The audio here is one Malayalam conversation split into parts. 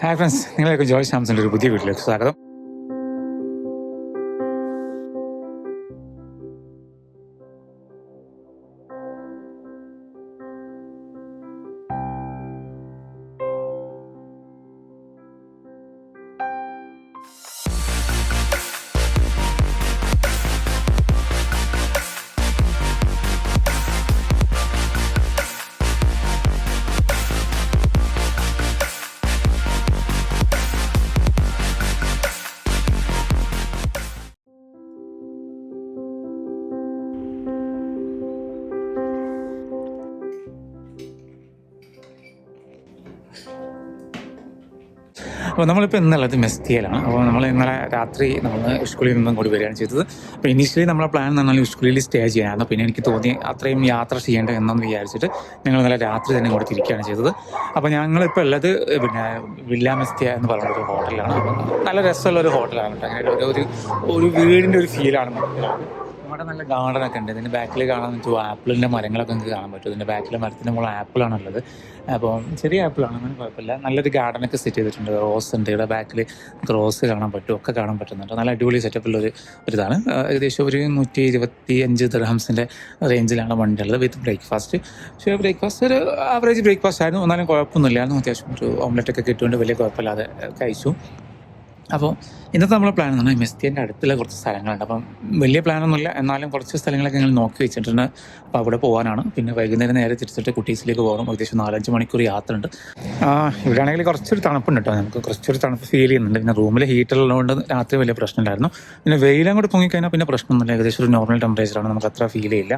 ഹായ് ഫ്രണ്ട്സ്, നിങ്ങളൊക്കെ ജോയ് ശാംസിൻ്റെ ഒരു പുതിയ വീട്ടിലേക്ക് സ്വാഗതം. അപ്പോൾ നമ്മളിപ്പോൾ ഇന്നുള്ളത് മെസ്തിയിലാണ്. അപ്പോൾ നമ്മൾ ഇന്നലെ രാത്രി നമ്മൾ സ്കൂളിൽ നിന്നും കൂടി വരികയാണ് ചെയ്തത്. അപ്പോൾ ഇനീഷ്യലി നമ്മളെ പ്ലാൻ എന്ന് പറഞ്ഞാൽ സ്കൂളിൽ സ്റ്റേ ചെയ്യാനായിരുന്നു. പിന്നെ എനിക്ക് തോന്നി അത്രയും യാത്ര ചെയ്യേണ്ട എന്നെന്ന് വിചാരിച്ചിട്ട് ഞങ്ങൾ ഇന്നലെ രാത്രി തന്നെ കൂടി തിരിക്കുകയാണ് ചെയ്തത്. അപ്പോൾ ഞങ്ങളിപ്പോൾ ഉള്ളത് പിന്നെ വില്ല മെസ്തിയ എന്ന് പറയുന്നൊരു ഹോട്ടലിലാണ്. അപ്പോൾ നല്ല രസമുള്ളൊരു ഹോട്ടലാണ് കേട്ടോ. അങ്ങനെ ഒരു വീടിൻ്റെ ഒരു ഫീലാണ്. ഇവിടെ നല്ല ഗാർഡനൊക്കെ ഉണ്ട്. ഇതിൻ്റെ ബാക്കിൽ കാണാൻ പറ്റും ആപ്പിളിൻ്റെ മരങ്ങളൊക്കെ നിങ്ങൾക്ക് കാണാൻ പറ്റും. ഇതിൻ്റെ ബാക്കിലെ മരത്തിൻ്റെ മുകളിൽ ആപ്പിളാണുള്ളത്. അപ്പോൾ ചെറിയ ആപ്പിളാണ്, അങ്ങനെ കുഴപ്പമില്ല. നല്ലൊരു ഗാർഡനൊക്കെ സെറ്റ് ചെയ്തിട്ടുണ്ട്. റോസ് ഉണ്ട്, ഇവിടെ ബാക്കിൽ റോസ് കാണാൻ പറ്റും, ഒക്കെ കാണാൻ പറ്റുന്നുണ്ട്. നല്ല അടിപൊളി സെറ്റപ്പുള്ളൊരു ഇതാണ്. ഏകദേശം ഒരു 125 ദിർഹംസിൻ്റെ റേഞ്ചിലാണ് വണ്ടിയുള്ളത് വിത്ത് ബ്രേക്ക്ഫാസ്റ്റ്. പക്ഷേ ബ്രേക്ക്ഫാസ്റ്റ് ഒരു ആവറേജ് ബ്രേക്ക്ഫാസ്റ്റ് ആയിരുന്നു. എന്നാലും കുഴപ്പമൊന്നുമില്ലായിരുന്നു. അത്യാവശ്യം ഒരു ഓംലെറ്റൊക്കെ കിട്ടുകൊണ്ട് വലിയ കുഴപ്പമില്ലാതെ കഴിച്ചു. അപ്പോൾ ഇന്നത്തെ നമ്മളെ പ്ലാൻ എന്ന് പറഞ്ഞാൽ മെസ്തിയൻ്റെ അടുത്തുള്ള കുറച്ച് സ്ഥലങ്ങളുണ്ട്. അപ്പം വലിയ പ്ലാനൊന്നുമില്ല, എന്നാലും കുറച്ച് സ്ഥലങ്ങളൊക്കെ ഞങ്ങൾ നോക്കി വെച്ചിട്ടുണ്ട്. അപ്പോൾ അവിടെ പോകാനാണ്. പിന്നെ വൈകുന്നേരം നേരെ തിരിച്ചിട്ട് കുട്ടീസിലേക്ക് പോകണം. ഏകദേശം 4-5 മണിക്കൂർ യാത്ര ഉണ്ട്. ഇവിടെയാണെങ്കിൽ കുറച്ചൊരു തണുപ്പുണ്ട് കേട്ടോ. നമുക്ക് കുറച്ചൊരു തണുപ്പ് ഫീൽ ചെയ്യുന്നുണ്ട്. പിന്നെ റൂമിൽ ഹീറ്ററുള്ളതുകൊണ്ട് രാത്രി വലിയ പ്രശ്നമില്ലായിരുന്നു. പിന്നെ വെയിലും കൂടെ പൊങ്ങിക്കഴിഞ്ഞാൽ പിന്നെ പ്രശ്നമൊന്നുമില്ല. ഏകദേശം ഒരു നോർമൽ ടെമ്പറേച്ചറാണ്, നമുക്ക് അത്ര ഫീൽ ചെയ്യില്ല.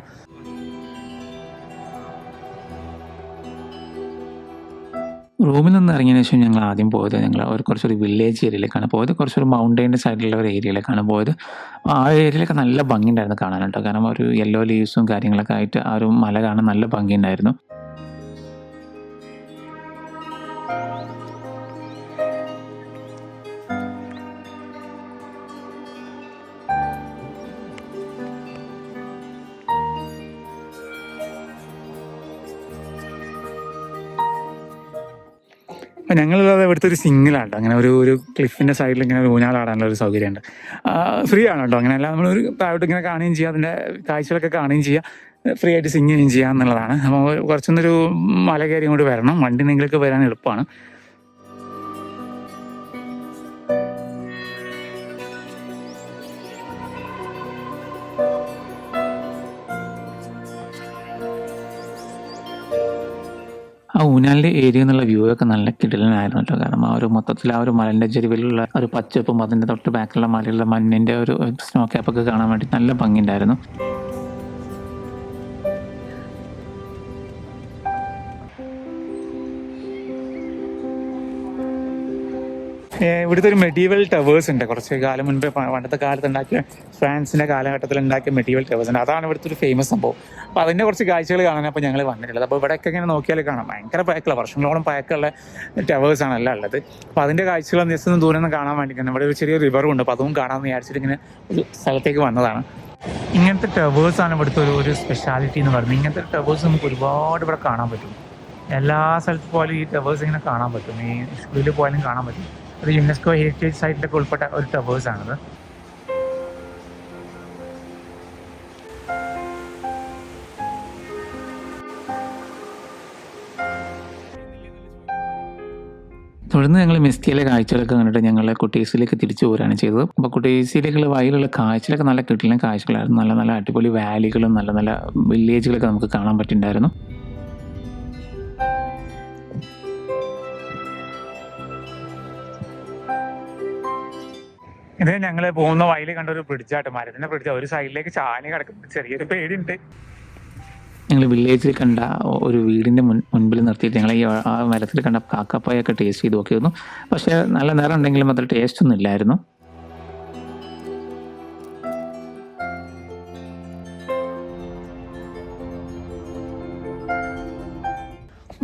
റൂമിൽ നിന്ന് ഇറങ്ങിയതിന് ശേഷം ഞങ്ങൾ ആദ്യം പോയത് കുറച്ചൊരു വില്ലേജ് ഏരിയയിലേക്കാണ് പോയത്. കുറച്ചൊരു മൗണ്ടൈൻ്റെ സൈഡിലുള്ള ഒരു ഏരിയയിലേക്കാണ് പോയത്. ആ ഏരിയയിലൊക്കെ നല്ല ഭംഗിയുണ്ടായിരുന്നു കാണാൻ കേട്ടോ. കാരണം ഒരു യെല്ലോ ലീവ്സും കാര്യങ്ങളൊക്കെ ആയിട്ട് ആ ഒരു മല കാണാൻ നല്ല ഭംഗിയുണ്ടായിരുന്നു. അപ്പോൾ ഞങ്ങളുള്ളത് ഇവിടുത്തെ ഒരു സിംഗിളാണ്. അങ്ങനെ ഒരു ക്ലിഫിൻ്റെ സൈഡിൽ ഇങ്ങനെ ഒരു ഊഞ്ഞാലാടാനുള്ള ഒരു സൗകര്യമുണ്ട്. ഫ്രീ ആണ് കേട്ടോ. അങ്ങനെയല്ല, നമ്മളൊരു താഴോട്ട് ഇങ്ങനെ കാണുകയും ചെയ്യുക, അതിൻ്റെ കാഴ്ചകളൊക്കെ കാണുകയും ചെയ്യുക, ഫ്രീ ആയിട്ട് സിംഗ് ചെയ്യുകയും ചെയ്യുക എന്നുള്ളതാണ്. അപ്പോൾ കുറച്ചൊന്നൊരു മല കയറി ഇങ്ങോട്ട് വരണം. വണ്ടി നിങ്ങളൊക്കെ വരാൻ എളുപ്പമാണ്. ആ ഊഞ്ഞാലിൻ്റെ ഏരിയ എന്നുള്ള വ്യൂ ഒക്കെ നല്ല കിടിലനായിരുന്നു കേട്ടോ. കാരണം ആ ഒരു മൊത്തത്തിൽ ആ ഒരു മലൻ്റെ ചെരുവിലുള്ള ഒരു പച്ചപ്പും അതിൻ്റെ തൊട്ട് ബാക്കിലുള്ള മലയുള്ള മണ്ണിൻ്റെ ഒരു സ്നോ ക്യാപ്പൊക്കെ കാണാൻ വേണ്ടി നല്ല ഭംഗിയുണ്ടായിരുന്നു. ഇവിടുത്തെ ഒരു മെഡീവൽ ടവേഴ്സ് ഉണ്ട്. കുറച്ച് കാലം മുൻപേ പണ്ടത്തെ കാലത്ത് ഉണ്ടാക്കിയ ഫ്രാൻസിൻ്റെ കാലഘട്ടത്തിൽ ഉണ്ടാക്കിയ മെഡീവൽ ടവേഴ്സ് ഉണ്ട്. അതാണ് ഇവിടുത്തെ ഒരു ഫേമസ് സംഭവം. അപ്പോൾ അതിൻ്റെ കുറച്ച് കാഴ്ചകൾ കാണാൻ അപ്പോൾ ഞങ്ങൾ വന്നിട്ടുള്ളത്. അപ്പോൾ ഇവിടെയൊക്കെ ഇങ്ങനെ നോക്കിയാൽ കാണാം ഭയങ്കര പഴക്കമുള്ള, വർഷങ്ങളോളം പഴക്കമുള്ള ടവേഴ്സാണ് എല്ലാം ഉള്ളത്. അപ്പോൾ അതിൻ്റെ കാഴ്ചകൾ ജസ്റ്റ് ഒന്ന് ദൂരം നിന്ന് കാണാൻ വേണ്ടിയിട്ടാണ്. ഇവിടെ ഒരു ചെറിയ റിവറും ഉണ്ട്. അപ്പോൾ അതും കാണാമെന്ന് വിചാരിച്ചിട്ട് ഇങ്ങനെ ഒരു സ്ഥലത്തേക്ക് വന്നതാണ്. ഇങ്ങനത്തെ ടവേഴ്സാണ് ഇവിടുത്തെ ഒരു സ്പെഷ്യാലിറ്റി എന്ന് പറയുന്നത്. ഇങ്ങനത്തെ ടവേഴ്സ് നമുക്ക് ഒരുപാട് ഇവിടെ കാണാൻ പറ്റും. എല്ലാ സ്ഥലത്ത് പോയാലും ഈ ടവേഴ്സ് ഇങ്ങനെ കാണാൻ പറ്റും. ഈ സ്കൂളിൽ പോയാലും കാണാൻ പറ്റും. ഒരു യുനെസ്കോ ഹെറിറ്റേജ് സൈറ്റിലൊക്കെ ഉൾപ്പെട്ട ഒരു ടവേഴ്സാണിത്. തുടർന്ന് ഞങ്ങൾ മെസ്തിയിലെ കാഴ്ചകളൊക്കെ കണ്ടിട്ട് ഞങ്ങൾ കുട്ടീസിലേക്ക് തിരിച്ചു പോരാണ് ചെയ്തത്. അപ്പോൾ കുട്ടീസിലേക്കുള്ള വഴിയിലുള്ള കാഴ്ചകളൊക്കെ നല്ല കിട്ടില്ല കാഴ്ചകളായിരുന്നു. നല്ല നല്ല അടിപൊളി വാലികളും നല്ല നല്ല വില്ലേജുകളൊക്കെ നമുക്ക് കാണാൻ പറ്റിയിട്ടുണ്ടായിരുന്നു. ഇത് ഞങ്ങൾ പോകുന്ന വഴിയിൽ കണ്ട ഒരു ബ്രിഡ്ജായിട്ട്, മരത്തിന്റെ ബ്രിഡ്ജ്. ഒരു സൈഡിലേക്ക് ചാഞ്ഞ് കിടക്കുന്ന ചെറിയൊരു പേടിയുണ്ട്. ഞങ്ങൾ വില്ലേജിൽ കണ്ട ഒരു വീടിൻ്റെ മുൻപിൽ നിർത്തിയിട്ട് ഞങ്ങൾ ആ മരത്തിൽ കണ്ട കാക്കപ്പായൊക്കെ ടേസ്റ്റ് ചെയ്ത് നോക്കിയിരുന്നു. പക്ഷേ നല്ല നേരം ഉണ്ടെങ്കിലും അത്ര ടേസ്റ്റ് ഒന്നും ഇല്ലായിരുന്നു.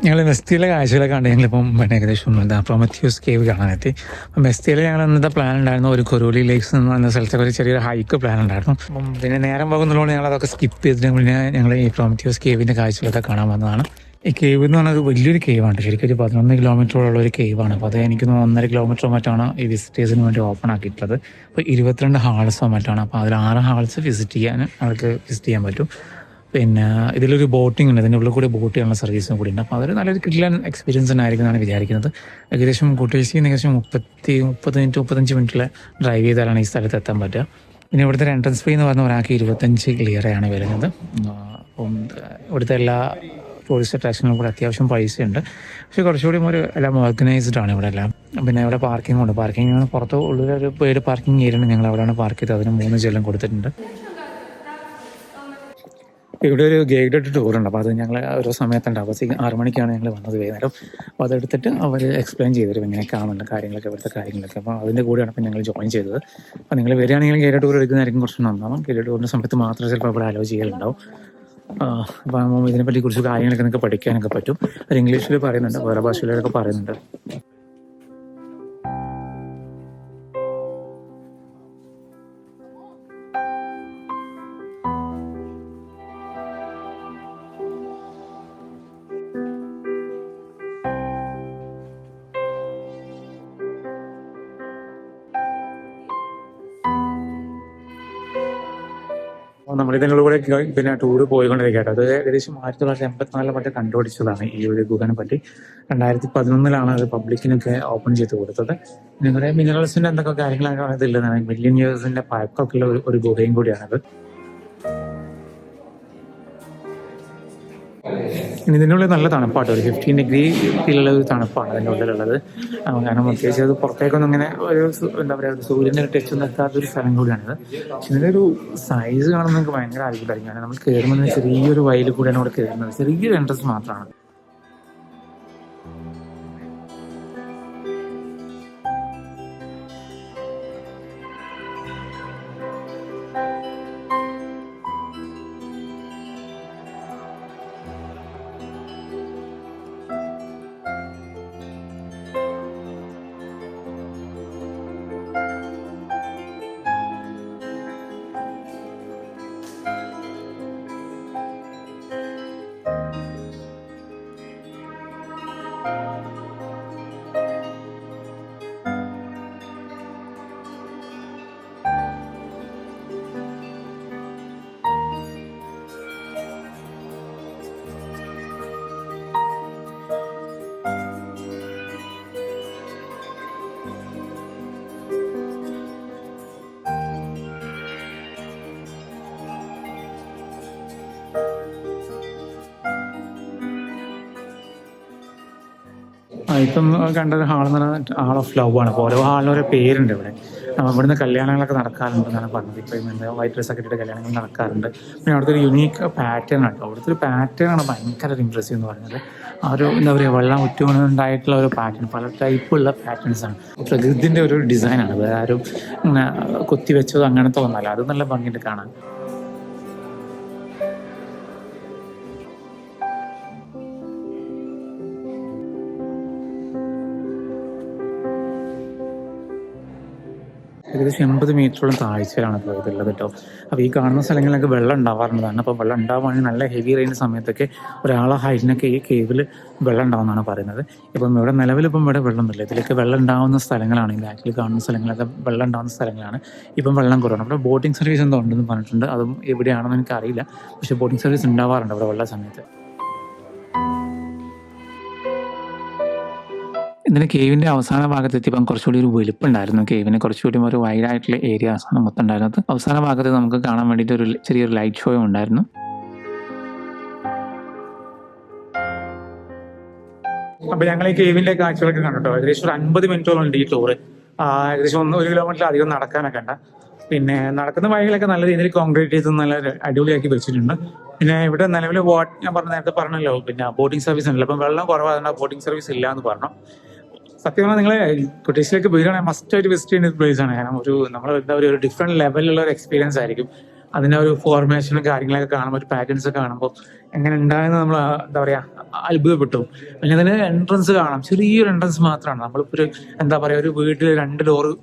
ഞങ്ങൾ മെസ്തിയിലെ കാഴ്ചകളൊക്കെ കണ്ട് ഞങ്ങളിപ്പം ഏകദേശം പ്രൊമത്തിയൂസ് കേവ് കാണാനെത്തി. അപ്പം മെസ്തിയിൽ ഞങ്ങൾ ഇന്നത്തെ പ്ലാൻ ഉണ്ടായിരുന്നു ഒരു കൊറോലി ലേക്സ് എന്ന സ്ഥലത്തൊക്കെ ഒരു ചെറിയൊരു ഹൈക്ക് പ്ലാൻ ഉണ്ടായിരുന്നു. അപ്പം പിന്നെ നേരം പോകുന്നതുകൊണ്ട് ഞങ്ങൾ അതൊക്കെ സ്കിപ്പ് ചെയ്തിട്ട് പിന്നെ ഞങ്ങൾ ഈ പ്രൊമത്തിയൂസ് കേവിൻ്റെ കാഴ്ചകളൊക്കെ കാണാൻ വന്നതാണ്. ഈ കേവ് എന്ന് പറഞ്ഞാൽ ഒരു വലിയൊരു കേവാണ്, ശരിക്കും ഒരു 11 കിലോമീറ്ററോളം ഒരു കേവാണ്. അപ്പോൾ അത് എനിക്ക് തോന്നുന്നു 1.5 കിലോമീറ്റർ മറ്റാണ് ഈ വിസിറ്റേഴ്സിന് വേണ്ടി ഓപ്പൺ ആക്കിയിട്ടുള്ളത്. അപ്പോൾ 22 ഹാൾസോ മറ്റാണ്. അപ്പോൾ അതിൽ 6 ഹാൾസ് വിസിറ്റ് ചെയ്യാൻ പറ്റും. പിന്നെ ഇതിലൊരു ബോട്ടിംഗ് ഉണ്ട്, ഇതിൻ്റെ ഉള്ളിൽ കൂടി ബോട്ട് ചെയ്യാനുള്ള സർവീസും കൂടി ഉണ്ട്. അപ്പോൾ അതൊരു നല്ലൊരു കിടിലൻ എക്സ്പീരിയൻസ് തന്നെ ആയിരിക്കും എന്നാണ് വിചാരിക്കുന്നത്. ഏകദേശം കുട്ടേശ്ശിയിൽ നിന്ന് ഏകദേശം 35 മിനിറ്റിൽ ഡ്രൈവ് ചെയ്താലാണ് ഈ സ്ഥലത്ത് എത്താൻ പറ്റുക. പിന്നെ ഇവിടുത്തെ ഒരു എൻട്രൻസ് ഫീ എന്ന് പറഞ്ഞാൽ ഒരാൾക്ക് 25 ക്ലിയറാണ് വരുന്നത്. അപ്പം ഇവിടുത്തെ എല്ലാ ടൂറിസ്റ്റ് അട്രാക്ഷനും കൂടെ അത്യാവശ്യം പൈസയുണ്ട്, പക്ഷേ കുറച്ചുകൂടി എല്ലാം ഓർഗനൈസ്ഡ് ആണ് ഇവിടെ എല്ലാം. പിന്നെ ഇവിടെ പാർക്കിംഗ് ഉണ്ട്. പാർക്കിംഗ് പുറത്ത് ഉള്ളിലൊരു പേര് പാർക്കിംഗ് ഏരിയ ഉണ്ട്, ഞങ്ങൾ അവിടെയാണ് പാർക്ക് ചെയ്തത്. അതിന് 3 ചെല്ലം കൊടുത്തിട്ടുണ്ട്. ഇവിടെ ഒരു ഗൈഡഡ് ടൂർ ഉണ്ട്, അപ്പോൾ അത് ഞങ്ങൾ ഓരോ സമയത്തുണ്ട്. അപ്പോൾ 6 മണിക്കാണ് ഞങ്ങൾ വന്നത് വൈകുന്നേരം. അപ്പോൾ അതെടുത്തിട്ട് അവർ എക്സ്പ്ലെയിൻ ചെയ്തു ഇങ്ങനെ കാണുന്നുണ്ട് കാര്യങ്ങളൊക്കെ, ഇവിടുത്തെ കാര്യങ്ങളൊക്കെ. അപ്പോൾ അതിൻ്റെ കൂടെയാണ് ഇപ്പോൾ ഞങ്ങൾ ജോയിൻ ചെയ്തത്. അപ്പോൾ നിങ്ങൾ വരികയാണെങ്കിലും ഗൈഡഡ് ടൂർ എടുക്കുന്നതായിരിക്കും കുറച്ച് നന്നാവും. ഗൈഡഡ് ടൂറിൻ്റെ സമയത്ത് മാത്രമേ ചിലപ്പോൾ ഇവിടെ അലോ ചെയ്യലുണ്ടാവും. അപ്പോൾ ഇതിനെപ്പറ്റി കുറച്ച് കാര്യങ്ങളൊക്കെ നിങ്ങൾക്ക് പഠിക്കാനൊക്കെ പറ്റും. അത് ഇംഗ്ലീഷിൽ പറയുന്നുണ്ട്, വേറെ ഭാഷയിലൊക്കെ പറയുന്നുണ്ട്. നമ്മളിതിനുള്ളിലൂടെ പിന്നെ ടൂർ പോയിക്കൊണ്ടിരിക്കട്ടെ. അത് ഏകദേശം 1984 മറ്റേ കണ്ടുപിടിച്ചതാണ് ഈ ഒരു ഗുഹനെ പറ്റി. 2011 അത് പബ്ലിക്കിനൊക്കെ ഓപ്പൺ ചെയ്ത് കൊടുത്തത്. നിങ്ങളുടെ മിനറൽസിന്റെ എന്തൊക്കെ കാര്യങ്ങളാണ് ഇതില്ലെന്നാണ്. മില്യൺ ഇയേഴ്സിന്റെ പഴക്കമൊക്കെ ഉള്ള ഒരു ഗുഹയും കൂടിയാണത്. ഇതിനുള്ളിൽ നല്ല തണുപ്പാട്ടോ, ഒരു 15 ഡിഗ്രിയിലുള്ള ഒരു തണുപ്പാണ് അതിൻ്റെ ഉള്ളിലുള്ളത്. കാരണം പ്രത്യേകിച്ച് അത് പുറത്തേക്കൊന്നും ഇങ്ങനെ എന്താ പറയുക, ഒരു സൂര്യൻ്റെ ടച്ച് ഒന്നും എത്താത്തൊരു സ്ഥലം കൂടിയാണിത്. പക്ഷെ ഇതിൻ്റെ ഒരു സൈസ് കാണുമ്പോൾ നമുക്ക് ഭയങ്കര അത്ഭുതമായിരിക്കും. കാരണം നമ്മൾ കയറുമ്പോൾ ചെറിയൊരു വയലിൽ കൂടെയാണ് ഇവിടെ കയറുന്നത്, ചെറിയൊരു എൻട്രൻസ് മാത്രമാണ്. ഇപ്പം കണ്ടൊരു ഹാളെന്ന് പറഞ്ഞാൽ ഹാൾ ഓഫ് ലവ് ആണ്. അപ്പോൾ ഓരോ ഹാളിനും ഓരോ പേരുണ്ട് ഇവിടെ. ഇവിടുന്ന് കല്യാണങ്ങളൊക്കെ നടക്കാറുണ്ടെന്നാണ് പറഞ്ഞത്. ഇപ്പം വൈറ്റ് ഡ്രസ്സൊക്കെ ഇട്ടിട്ട് കല്യാണങ്ങൾ നടക്കാറുണ്ട്. പിന്നെ അവിടുത്തെ ഒരു യുണീക്ക് പാറ്റേൺ ആണ്. അവിടുത്തെ ഒരു പാറ്റേൺ ആണ് ഭയങ്കര ഇമ്പ്രസീവ് എന്ന് പറയുന്നത്. ആ ഒരു എന്താ പറയുക, വെള്ളം ഉറ്റുകൊണ്ടുണ്ടായിട്ടുള്ള ഒരു പാറ്റേൺ, പല ടൈപ്പുള്ള പാറ്റേൺസ് ആണ്. പ്രകൃതിൻ്റെ ഒരു ഡിസൈനാണ്, വേറെ ആരും ഇങ്ങനെ കൊത്തിവെച്ചതോ അങ്ങനത്തെ ഒന്നല്ല. അത് നല്ല ഭംഗിയുണ്ട് കാണാൻ. ഏകദേശം 80 മീറ്ററോളം താഴ്ചയിലാണ് ഇപ്പോൾ ഇതുള്ളത് കേട്ടോ. അപ്പോൾ ഈ കാണുന്ന സ്ഥലങ്ങളിലൊക്കെ വെള്ളം ഉണ്ടാവാറുള്ളതാണ്. അപ്പോൾ വെള്ളം ഉണ്ടാവുകയാണെങ്കിൽ നല്ല ഹെവി റെയിൻ സമയത്തൊക്കെ ഒരാളെ ഹൈറ്റിനൊക്കെ ഈ കേവിൽ വെള്ളം ഉണ്ടാവുമെന്നാണ് പറയുന്നത്. ഇപ്പം ഇവിടെ നിലവിലിപ്പം ഇവിടെ വെള്ളമൊന്നുമില്ല. ഇതിലൊക്കെ വെള്ളം ഉണ്ടാകുന്ന സ്ഥലങ്ങളാണ്, ഈ ബാക്കിൽ കാണുന്ന സ്ഥലങ്ങളൊക്കെ വെള്ളം ഉണ്ടാകുന്ന സ്ഥലങ്ങളാണ്. ഇപ്പം വെള്ളം കുറവാണ്. ഇവിടെ ബോട്ടിംഗ് സർവീസ് എന്തോ ഉണ്ടെന്ന് പറഞ്ഞിട്ടുണ്ട്. അതും എവിടെയാണെന്ന് എനിക്കറിയില്ല, പക്ഷേ ബോട്ടിംഗ് സർവീസ് ഉണ്ടാവാറുണ്ട് ഇവിടെ വെള്ള സമയത്ത്. ഇതിന് കേവിൻ്റെ അവസാന ഭാഗത്തെത്തിയപ്പം കുറച്ചുകൂടി ഒരു വലുപ്പുണ്ടായിരുന്നു. കേവിന് കുറച്ചുകൂടി ഒരു വൈഡായിട്ടുള്ള ഏരിയാസ് ആണ് മൊത്തം ഉണ്ടായിരുന്നത്. അവസാന ഭാഗത്ത് നമുക്ക് കാണാൻ വേണ്ടിയിട്ട് ഒരു ചെറിയൊരു ലൈറ്റ് ഷോയും ഉണ്ടായിരുന്നു. അപ്പോൾ ഞങ്ങൾ ഈ കേവിൻ്റെ കാഴ്ചകളൊക്കെ കണ്ടിട്ടോ. ഏകദേശം ഒരു 50 മിനിറ്റോളം ഉണ്ട് ഈ ടൂറ്. ഏകദേശം 1 കിലോമീറ്റർ അധികം നടക്കാനൊക്കെ ഉണ്ട്. പിന്നെ നടക്കുന്ന വഴികളൊക്കെ നല്ല രീതിയിൽ കോൺക്രീറ്റ് ചെയ്ത് നല്ല അടിപൊളിയാക്കി വെച്ചിട്ടുണ്ട്. പിന്നെ ഇവിടെ നിലവിൽ ഞാൻ നേരത്തെ പറഞ്ഞല്ലോ, പിന്നെ ബോട്ടിംഗ് സർവീസ് ഉണ്ടല്ലോ. അപ്പം വെള്ളം കുറവായതുകൊണ്ട് ബോട്ടിംഗ് സർവീസ് ഇല്ല എന്ന് പറഞ്ഞു. സത്യം പറഞ്ഞാൽ നിങ്ങൾ കുട്ടീസിലേക്ക് പോവുകയാണെങ്കിൽ മസ്റ്റ് ആയിട്ട് വിസിറ്റ് ചെയ്യുന്ന പ്ലേസ് ആണ്. കാരണം നമ്മൾ എന്താ ഒരു ഡിഫറെന്റ് ലെവലിലുള്ള ഒരു എക്സ്പീരിയൻസ് ആയിരിക്കും. അതിൻ്റെ ഒരു ഫോർമേഷനും കാര്യങ്ങളൊക്കെ കാണുമ്പോൾ, ഒരു പാറ്റേൺസ് ഒക്കെ കാണുമ്പോൾ എങ്ങനെ ഉണ്ടായെന്ന് നമ്മൾ എന്താ പറയുക അത്ഭുതപ്പെട്ടു. പിന്നെ അതിന് എൻട്രൻസ് കാണാം, ചെറിയൊരു എൻട്രൻസ് മാത്രമാണ്. നമ്മളിപ്പോൾ ഒരു എന്താ പറയുക, ഒരു വീട്ടിൽ 2 ഡോറ്,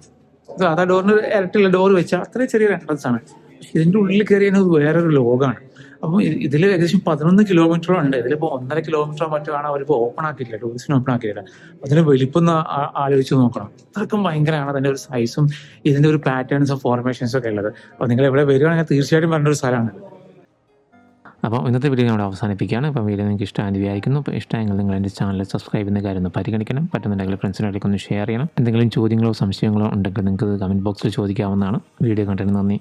സാധാ ഡോറിന് ഇരട്ടിയുള്ള ഡോറ് വെച്ചാൽ അത്രയും ചെറിയൊരു എൻട്രൻസ് ആണ്. പക്ഷെ ഇതിൻ്റെ ഉള്ളിൽ കയറിയത് വേറൊരു ലോകമാണ്. അപ്പോൾ ഇതിൽ ഏകദേശം 11 കിലോമീറ്ററോ ഉണ്ട്. ഇതിലിപ്പോൾ 1.5 കിലോമീറ്ററോ മറ്റോ ആണ് അവരിപ്പോൾ ഓപ്പൺ ആക്കിയിട്ടില്ല, ടൂറിസ്റ്റിന് ഓപ്പൺ ആക്കിയിട്ടില്ല. അതിന് വലിപ്പം ഒന്ന് ആലോചിച്ച് നോക്കണം. അത്രക്കും ഭയങ്കരമാണ് അതിൻ്റെ ഒരു സൈസും ഇതിൻ്റെ ഒരു പാറ്റേൺസും ഫോർമേഷൻസും ഒക്കെ ഉള്ളത്. അപ്പോൾ നിങ്ങൾ ഇവിടെ വരികയാണെങ്കിൽ തീർച്ചയായിട്ടും പറഞ്ഞ ഒരു സ്ഥലമാണ്. അപ്പോൾ ഇന്നത്തെ വീഡിയോ നമ്മൾ അവസാനിപ്പിക്കുകയാണ്. അപ്പോൾ വീഡിയോ നിങ്ങൾക്ക് ഇഷ്ടമാണെന്ന് വിചാരിക്കുന്നു. അപ്പോൾ ഇഷ്ടമെങ്കിൽ നിങ്ങൾ എൻ്റെ ചാനൽ സബ്സ്ക്രൈബ് ചെയ്യുന്ന കാര്യം ഒന്ന് പരിഗണിക്കണം. പറ്റുന്നുണ്ടെങ്കിൽ ഫ്രണ്ട്സിനായിട്ടൊക്കെ ഒന്ന് ഷെയർ ചെയ്യണം. എന്തെങ്കിലും ചോദ്യങ്ങളോ സംശയങ്ങളോ ഉണ്ടെങ്കിൽ നിങ്ങൾക്ക് കമൻറ്റ് ബോക്സിൽ ചോദിക്കാവുന്നതാണ്. വീഡിയോ കണ്ടതിന് നന്ദി.